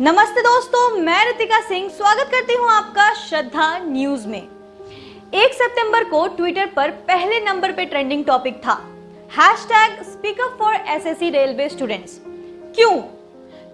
नमस्ते दोस्तों, मैं रितिका सिंह स्वागत करती हूं आपका श्रद्धा न्यूज में। 1 सितंबर को ट्विटर पर पहले नंबर पे ट्रेंडिंग टॉपिक था #speak up for SSC railway students. क्यों?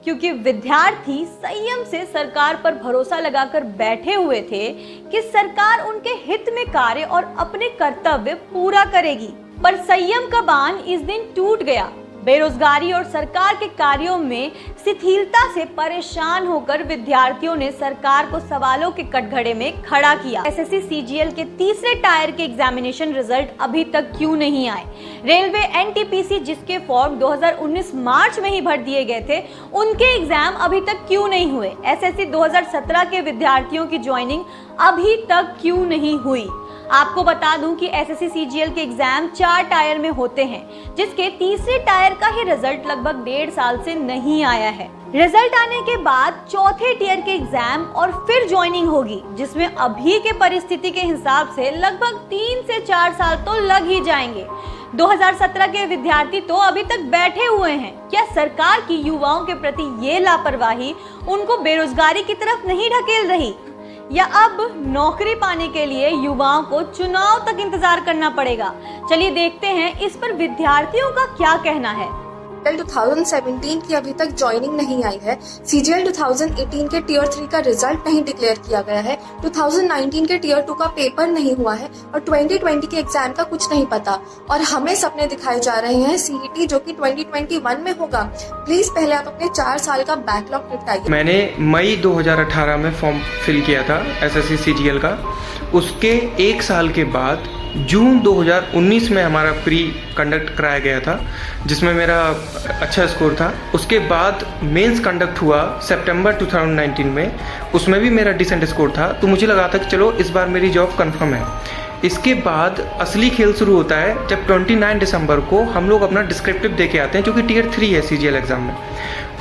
क्योंकि विद्यार्थी संयम से सरकार पर भरोसा लगाकर बैठे हुए थे कि सरकार उनके हित में कार्य और अपने कर्तव्य पूरा करेगी। पर संयम का बांध इस दिन टूट गया। बेरोजगारी और सरकार के कार्यों में शिथिलता से परेशान होकर विद्यार्थियों ने सरकार को सवालों के कटघरे में खड़ा किया। एसएससी सीजीएल के तीसरे टायर के एग्जामिनेशन रिजल्ट अभी तक क्यों नहीं आए? रेलवे एनटीपीसी जिसके फॉर्म 2019 मार्च में ही भर दिए गए थे, उनके एग्जाम अभी तक क्यों नहीं हुए? एसएससी 2017 के विद्यार्थियों की ज्वाइनिंग अभी तक क्यों नहीं हुई? आपको बता दूं कि एसएससी सीजीएल के एग्जाम 4 टायर में होते हैं, जिसके तीसरे टायर का ही रिजल्ट लगभग 1.5 साल से नहीं आया है। रिजल्ट आने के बाद चौथे टियर के एग्जाम और फिर ज्वाइनिंग होगी, जिसमें अभी के परिस्थिति के हिसाब से लगभग 3 से 4 साल तो लग ही जाएंगे। 2017 के विद्यार्थी तो अभी तक बैठे हुए हैं। क्या सरकार की युवाओं के प्रति ये लापरवाही उनको बेरोजगारी की तरफ नहीं ढकेल रही, या अब नौकरी पाने के लिए युवाओं को चुनाव तक इंतजार करना पड़ेगा? चलिए देखते हैं इस पर विद्यार्थियों का क्या कहना है। 2017 की अभी तक ज्वाइनिंग नहीं आई है। सीजीएल 2018 के टीयर 3 का रिजल्ट नहीं डिक्लेयर किया गया है। 2019 के टीयर 2 का पेपर नहीं हुआ है और 2020 के एग्जाम का कुछ नहीं पता। और हमें सपने दिखाए जा रहे हैं सीईटी जो कि 2021 में होगा। प्लीज पहले आप अपने 4 साल का बैकलॉग निपटाइए। मैंने मई 2018 में फॉर्म फिल किया था एसएससी सीजीएल का। उसके 1 साल के बाद जून 2019 में हमारा प्री कंडक्ट कराया गया था, जिसमें मेरा अच्छा स्कोर था। उसके बाद मेंस कंडक्ट हुआ सितंबर 2019 में, उसमें भी मेरा डिसेंट स्कोर था। तो मुझे लगा था कि चलो इस बार मेरी जॉब कंफर्म है। इसके बाद असली खेल शुरू होता है जब 29 दिसंबर को हम लोग अपना डिस्क्रिप्टिव दे के आते हैं, जो कि टीयर 3 है सीजीएल एग्जाम में।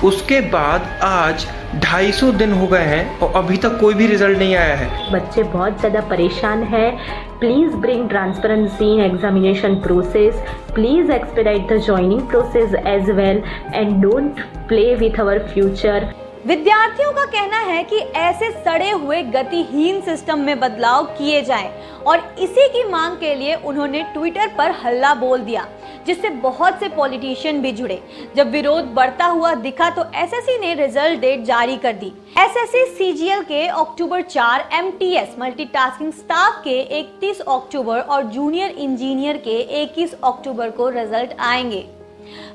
उसके बाद आज 250 दिन हो गए हैं और अभी तक कोई भी रिजल्ट नहीं आया है। बच्चे बहुत ज़्यादा परेशान हैं। Please bring transparency in examination process. Please expedite the joining process as well and don't play with our future. विद्यार्थियों का कहना है कि ऐसे सड़े हुए गतिहीन सिस्टम में बदलाव किए जाएं और इसी की मांग के लिए उन्होंने ट्विटर पर हल्ला बोल दिया, जिससे बहुत से पॉलिटिशियन भी जुड़े। जब विरोध बढ़ता हुआ दिखा तो एसएससी ने रिजल्ट डेट जारी कर दी। एसएससी सीजीएल के अक्टूबर 4, एमटीएस मल्टीटास्किंग स्टाफ के 31 अक्टूबर और जूनियर इंजीनियर के 21 अक्टूबर को रिजल्ट आएंगे।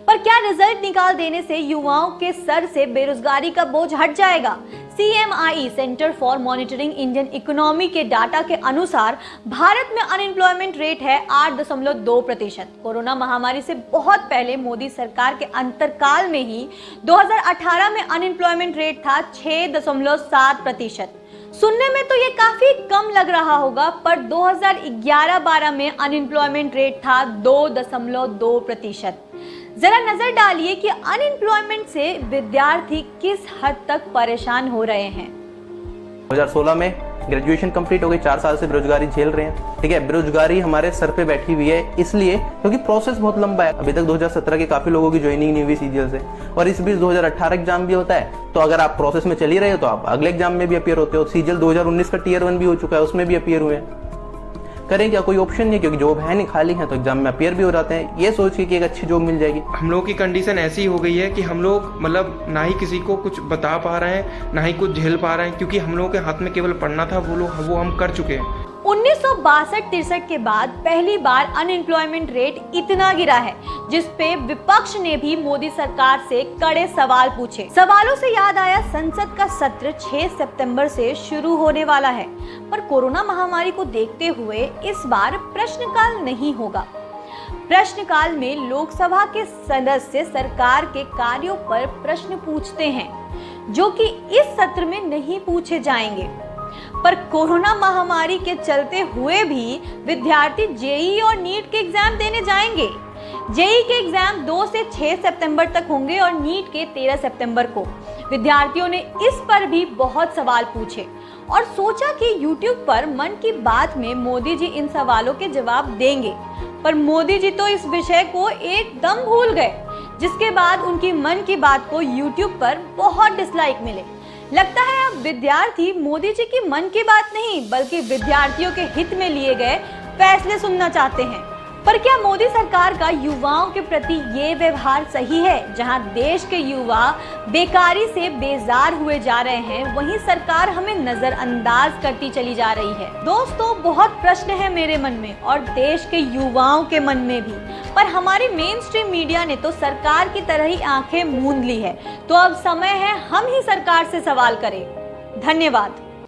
पर क्या रिजल्ट निकाल देने से युवाओं के सर से बेरोजगारी का बोझ हट जाएगा? CMI centre for monitoring Indian economy के डाटा के अनुसार भारत में अनएम्प्लॉयमेंट रेट है 8.2%। कोरोना महामारी से बहुत पहले मोदी सरकार के अंतरकाल में ही 2018 में अनएम्प्लॉयमेंट रेट था 6.7%। सुनने में तो ये काफी कम लग रहा होगा, पर 2011-12 में अनएम्प्लॉयमेंट रेट था 2.2%। जरा नजर डालिए कि अनएम्प्लॉयमेंट से विद्यार्थी किस हद तक परेशान हो रहे हैं। 2016 में ग्रेजुएशन कंप्लीट हो गई, 4 साल से बेरोजगारी झेल रहे हैं। ठीक है, बेरोजगारी हमारे सर पे बैठी हुई है, इसलिए क्योंकि प्रोसेस बहुत लंबा है। अभी तक 2017 के काफी लोगों की ज्वाइनिंग नहीं हुई सीजीएल से, और इस बीच 2018 एग्जाम भी होता है। तो अगर आप प्रोसेस में चल ही रहे हो तो आप अगले एग्जाम में भी अपीयर होते हो। सीजीएल 2019 का टीयर 1 भी हो चुका है, उसमें भी अपीयर हुए हैं। करें क्या? कोई ऑप्शन नहीं, क्योंकि जॉब है नहीं, खाली है, तो एग्जाम में अपीयर भी हो जाते हैं, ये सोच के कि एक अच्छी जॉब मिल जाएगी। हम लोग की कंडीशन ऐसी हो गई है कि हम लोग मतलब ना ही किसी को कुछ बता पा रहे हैं, ना ही कुछ झेल पा रहे हैं, क्योंकि हम लोगों के हाथ में केवल पढ़ना था, वो हम कर चुके हैं। 1962-63 के बाद पहली बार अनएम्प्लॉयमेंट रेट इतना गिरा है, जिस पे विपक्ष ने भी मोदी सरकार से कड़े सवाल पूछे। सवालों से याद आया, संसद का सत्र 6 सितंबर से शुरू होने वाला है, पर कोरोना महामारी को देखते हुए इस बार प्रश्नकाल नहीं होगा। प्रश्नकाल में लोकसभा के सदस्य सरकार के कार्यों पर प्रश्न पूछते हैं, जो कि इस सत्र में नहीं पूछे जाएंगे। पर कोरोना महामारी के चलते हुए भी विद्यार्थी जेईई और नीट के एग्जाम देने जाएंगे। जेईई के एग्जाम 2 से 6 सितंबर तक होंगे और नीट के 13 सितंबर को। विद्यार्थियों ने इस पर भी बहुत सवाल पूछे और सोचा कि YouTube पर मन की बात में मोदी जी इन सवालों के जवाब देंगे, पर मोदी जी तो इस विषय को एकदम भूल गए, जिसके बाद उनकी मन की बात को YouTube पर बहुत डिसलाइक मिले। लगता है अब विद्यार्थी मोदी जी की मन की बात नहीं बल्कि विद्यार्थियों के हित में लिए गए फैसले सुनना चाहते हैं। पर क्या मोदी सरकार का युवाओं के प्रति ये व्यवहार सही है? जहां देश के युवा बेकारी से बेजार हुए जा रहे हैं, वहीं सरकार हमें नजरअंदाज करती चली जा रही है। दोस्तों, बहुत प्रश्न है मेरे मन में और देश के युवाओं के मन में भी, पर हमारी मेन स्ट्रीम मीडिया ने तो सरकार की तरह ही आंखें मूंद ली है। तो अब समय है हम ही सरकार से सवाल करें। धन्यवाद।